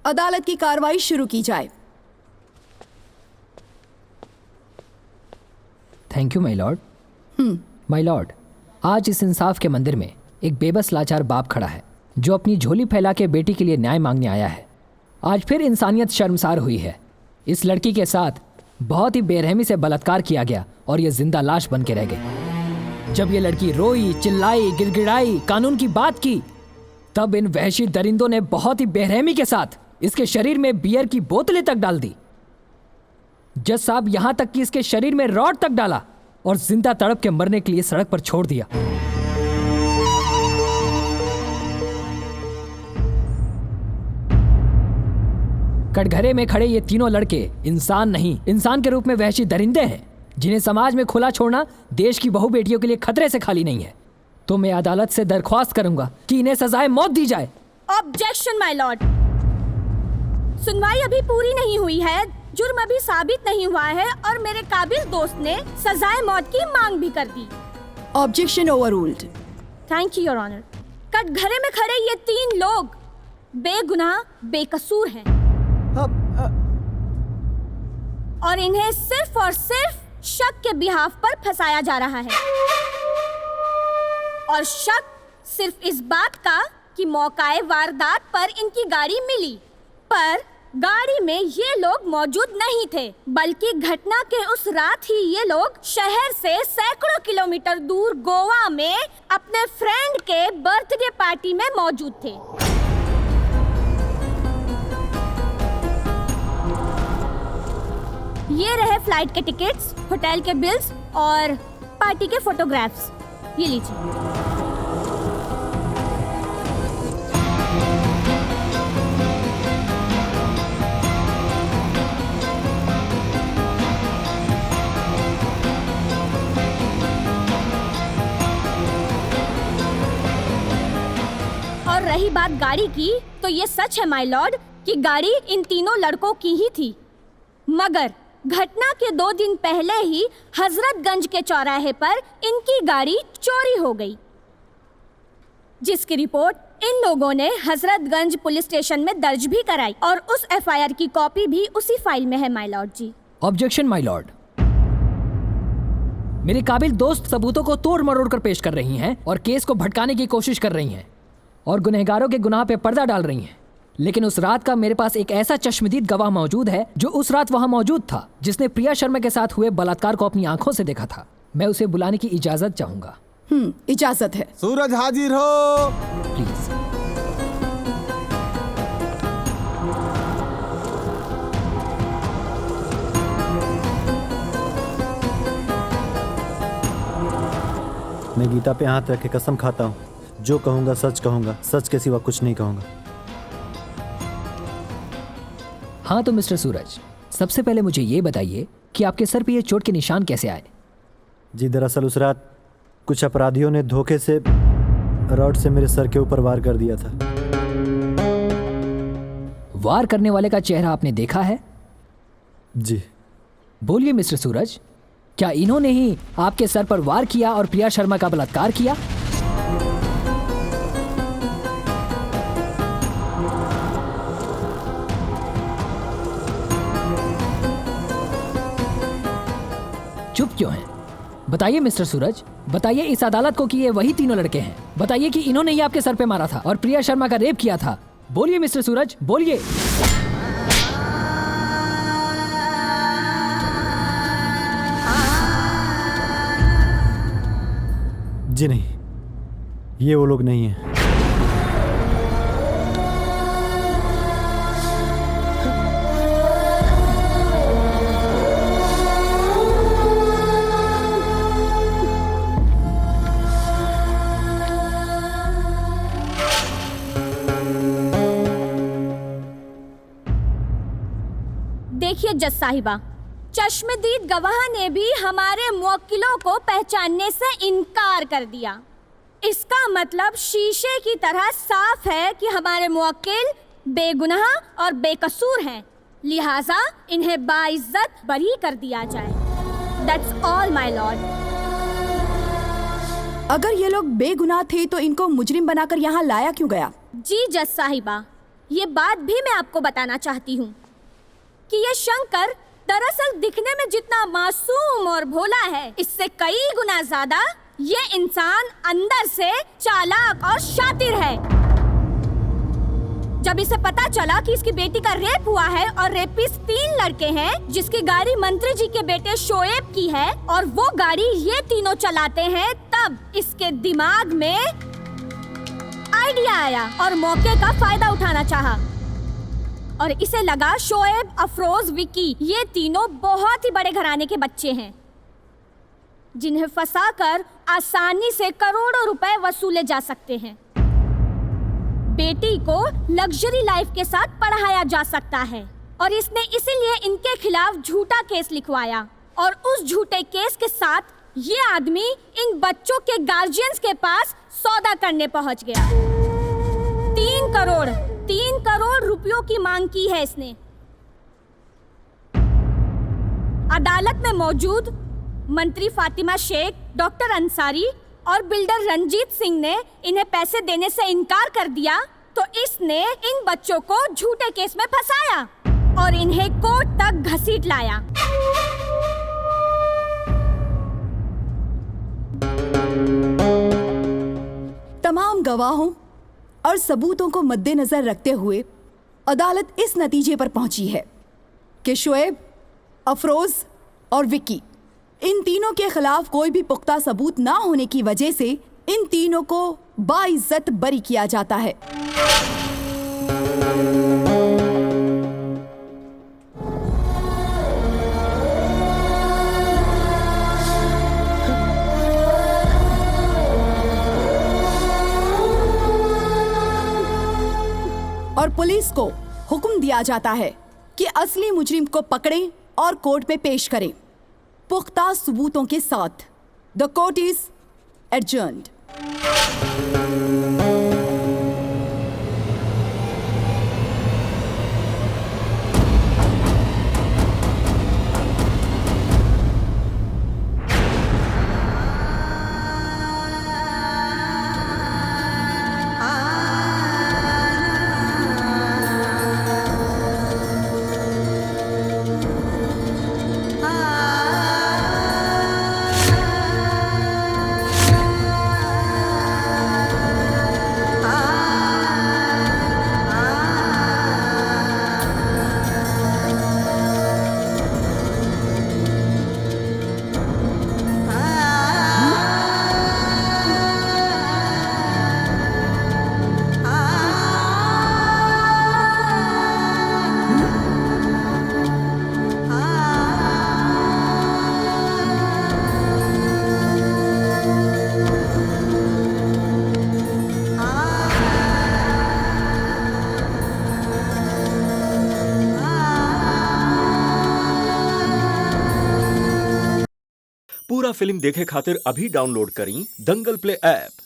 अदालत की कार्रवाई शुरू की जाए। Thank you my Lord. My Lord, आज इस इंसाफ के मंदिर में एक बेबस लाचार बाप खड़ा है जो अपनी झोली फैला के बेटी के लिए न्याय मांगने आया है। आज फिर इंसानियत शर्मसार हुई है। इस लड़की के साथ बहुत ही बेरहमी से बलात्कार किया गया और ये जिंदा लाश बन के रह गई। जब ये लड़की रोई, चिल्लाई, गिड़गिड़ाई, कानून की बात की, तब इन वहशी दरिंदों ने बहुत ही बेरहमी के साथ इसके शरीर में बियर की बोतलें तक डाल दी। जज साहब, यहां तक कि इसके शरीर में रॉड तक डाला और जिंदा तड़प के मरने के लिए सड़क पर छोड़ दिया। कटघरे में खड़े ये तीनों लड़के इंसान नहीं, इंसान के रूप में वहशी दरिंदे हैं जिन्हें समाज में खुला छोड़ना देश की बहु बेटियों के लिए खतरे से खाली नहीं है। तो मैं अदालत से दरख्वास्त करूंगा कि इन्हें सजाए मौत दी जाए। Objection my Lord. सुनवाई अभी पूरी नहीं हुई है, जुर्म अभी साबित नहीं हुआ है और मेरे काबिल दोस्त ने सजाए मौत की मांग भी कर दी। Objection overruled. Thank you your honour. कटघरे में खड़े ये तीन लोग बेगुनाह बेकसूर हैं और इन्हें सिर्फ और सिर्फ शक के बिहाफ पर फंसाया जा रहा है। और शक सिर्फ इस बात का कि मौकाए वारदात पर इनकी गाड़ी मिली, पर गाड़ी में ये लोग मौजूद नहीं थे, बल्कि घटना के उस रात ही ये लोग शहर से सैकड़ों किलोमीटर दूर गोवा में अपने फ्रेंड के बर्थडे पार्टी में मौजूद थे। ये रहे फ्लाइट के टिकट्स, होटल के बिल्स और पार्टी के फोटोग्राफ्स। ये लीजिए। और रही बात गाड़ी की, तो ये सच है माय लॉर्ड कि गाड़ी इन तीनों लड़कों की ही थी, मगर घटना के 2 दिन पहले ही हजरतगंज के चौराहे पर इनकी गाड़ी चोरी हो गई, जिसकी रिपोर्ट इन लोगों ने हजरतगंज पुलिस स्टेशन में दर्ज भी कराई और उस एफआईआर की कॉपी भी उसी फाइल में है my lord ji. Objection my lord. मेरे काबिल दोस्त सबूतों को तोड़ मरोड़ कर पेश कर रही हैं और केस को भटकाने की कोशिश कर रही हैं और गुनहगारों के गुनाह पे पर्दा डाल रही हैं। लेकिन उस रात का मेरे पास एक ऐसा चश्मदीद गवाह मौजूद है जो उस रात वहां मौजूद था, जिसने प्रिया शर्मा के साथ हुए बलात्कार को अपनी आंखों से देखा था। मैं उसे बुलाने की इजाजत चाहूंगा। इजाजत है। सूरज हाजिर हो। प्लीज। मैं गीता पे हाथ रख के कसम खाता हूँ, जो कहूँगा सच कहूँगा, सच के सिवा कुछ नहीं कहूँगा। हाँ तो मिस्टर सूरज, सबसे पहले मुझे ये बताइए कि आपके सर पे ये चोट के निशान कैसे आए? जी दरअसल उस रात कुछ अपराधियों ने धोखे से रॉड से मेरे सर के ऊपर वार कर दिया था। वार करने वाले का चेहरा आपने देखा है? जी। बोलिए मिस्टर सूरज, क्या इन्होंने ही आपके सर पर वार किया और प्रिया शर्मा का बलात्कार किया? चुप क्यों हैं? बताइए मिस्टर सूरज, बताइए इस अदालत को कि ये वही तीनों लड़के हैं। बताइए कि इन्होंने ही आपके सर पे मारा था और प्रिया शर्मा का रेप किया था। बोलिए मिस्टर सूरज, बोलिए। जी नहीं, ये वो लोग नहीं हैं। देखिए जज साहिबा, चश्मदीद गवाह ने भी हमारे मुवक्किलों को पहचानने से इनकार कर दिया। इसका मतलब शीशे की तरह साफ है कि हमारे मुवक्किल बेगुनाह और बेकसूर हैं, लिहाजा इन्हें बाइज्जत बरी कर दिया जाए। That's all my lord। अगर ये लोग बेगुनाह थे तो इनको मुजरिम बनाकर यहाँ लाया क्यों गया? जी जज साहिबा, ये बात भी मैं आपको बताना चाहती हूँ कि ये शंकर दरअसल दिखने में जितना मासूम और भोला है, इससे कई गुना ज्यादा ये इंसान अंदर से चालाक और शातिर है। जब इसे पता चला कि इसकी बेटी का रेप हुआ है और रेपिस्ट 3 लड़के हैं, जिसकी गाड़ी मंत्री जी के बेटे शोएब की है और वो गाड़ी ये तीनों चलाते हैं, तब इसके दिमाग में आइडिया आया और मौके का फायदा उठाना चाहा। और इसे लगा शोएब, अफरोज, विकी ये तीनों बहुत ही बड़े घराने के बच्चे हैं जिन्हें फंसाकर आसानी से करोड़ों रुपए वसूले जा सकते हैं। बेटी को लग्जरी लाइफ के साथ पढ़ाया जा सकता है और इसने इसीलिए इनके खिलाफ झूठा केस लिखवाया और उस झूठे केस के साथ ये आदमी इन बच्चों के गार्जियंस के पास सौदा करने पहुंच गया। 3 करोड़ रुपयों की मांग की है इसने। अदालत में मौजूद मंत्री फातिमा शेख, डॉक्टर अंसारी और बिल्डर रंजीत सिंह ने इन्हें पैसे देने से इनकार कर दिया, तो इसने इन बच्चों को झूठे केस में फंसाया और इन्हें कोर्ट तक घसीट लाया। तमाम गवाहों और सबूतों को मद्देनजर रखते हुए अदालत इस नतीजे पर पहुंची है कि शोएब, अफरोज और विक्की इन तीनों के खिलाफ कोई भी पुख्ता सबूत ना होने की वजह से इन तीनों को बाइज्जत बरी किया जाता है। और पुलिस को हुक्म दिया जाता है कि असली मुजरिम को पकड़ें और कोर्ट में पेश करें पुख्ता सबूतों के साथ। The court is adjourned. पूरा फिल्म देखे खातिर अभी डाउनलोड करी दंगल प्ले ऐप।